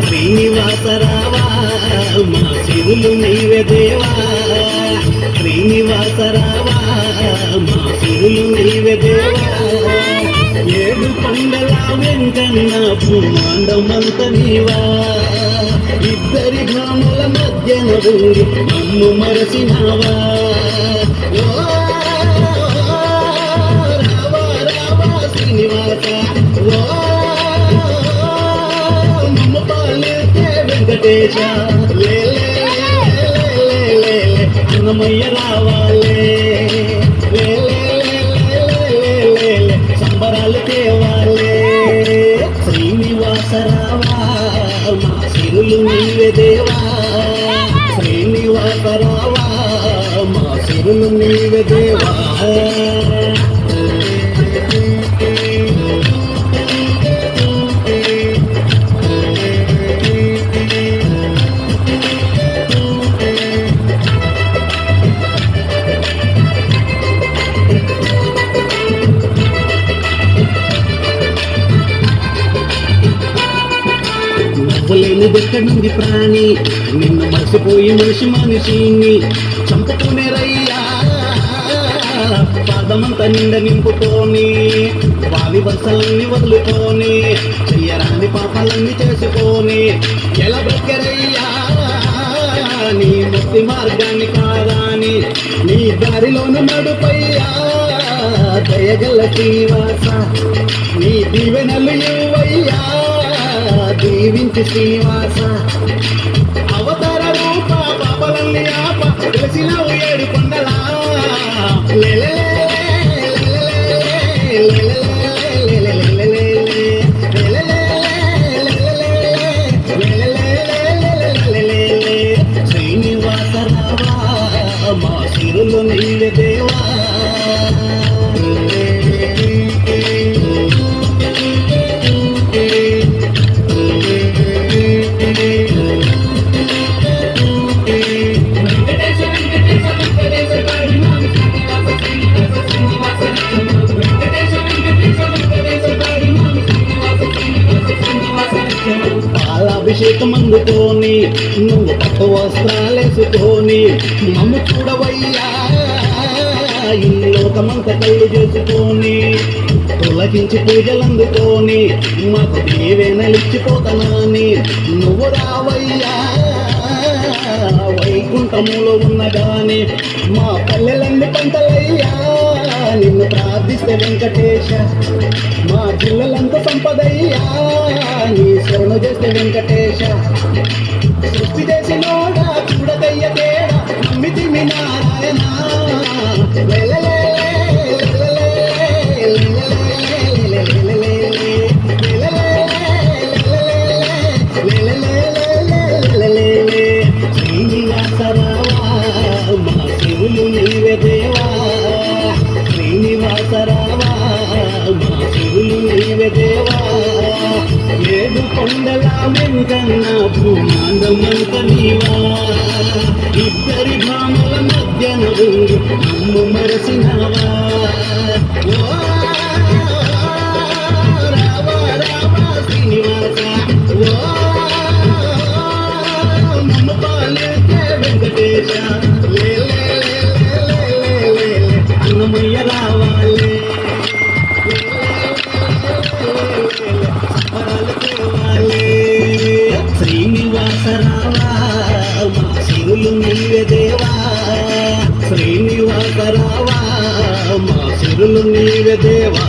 శ్రీనివాసరావా మా సిరులు నీవే దేవా, శ్రీనివాసరావా మా సిరులు నీవే దేవా. ఏడు కొండల వెంకన్న బ్రహ్మాండమంత నీవా, ఇద్దరి గ్రామాల మధ్యన ఊరి నన్ను మరసినావా. రావా రావా శ్రీనివాస, మమ్మ పాలితే వెంకటేశ, అన్నమయ్య రావాలే, సంబరాలు తేవాలే. శ్రీనివాసరావా మా సిరులు నీవే దేవా, శ్రీనివాసరావా మా సిరులు నీవే దేవా. నవ్వలేనిదెక్కడుంది ప్రాణి, నిన్ను మర్చిపోయి మనిషిని చంపుకునే రయ్యా. పాదమంతా నిండ నింపుకొని వావి వరుసలన్నీ వదులుకొని చెయ్యరాని పాపాలన్నీ చేసుకొని ఎలా బ్రతికరయ్యా. నీ ముక్తి మార్గాన్ని కాదాని నీ దారిలోన నడుపయ్యా. దయగల శ్రీనివాస నీ దీవెనలు ఇవ్వయ్యా, దీవించి శ్రీనివాస. అవతార రూప పాపలన్నీ ఆప తెలిసినవు ఏడు కొండలా. శ్రీనివాసరావా మా సిరులు నీవే దేవా. పాలాభిషేకం అందుకొని నువ్వు పట్టు వస్త్రాలేసుకొని మమ్ము చూడవయ్యా. ఈ లోకమంత కళ్ళు చేసుకొని తొలగించి పూజలందుకొని మాకు దీవెనలిచ్చిపోతానని నువ్వు రావయ్యా. వైకుంఠములో ఉన్నగాని మా పల్లెలన్నీ పంటలయ్యా. నిన్ను ప్రార్థిస్తే వెంకటేశ మా జిల్లలంతా సంపదయ్యా. నీ శరణు చేస్తే వెంకటేశ సృష్టి చేసినోడా చూడదయ్య తేడా నమ్మితి మీ నారాయణ. శ్రీనివాసరావా మా సిరులు నీవే దేవా, శ్రీనివాసరావా మా సిరులు నీవే దేవా. ఏడు కొండల వెంకన్న బ్రహ్మాండమంత నీవా, ఇద్దరి భామల మధ్యన ఊరు నన్ను మరసినావా. రావా రావా శ్రీనివాస, మమ్మ పాలితే వెంకటేశ, అన్నమయ్య రావాలే, సంబరాలు తేవాలే. శ్రీనివాసరావా మా సిరులు నీవే దేవా, శ్రీనివాసరావా మా సిరులు నీవే దేవా.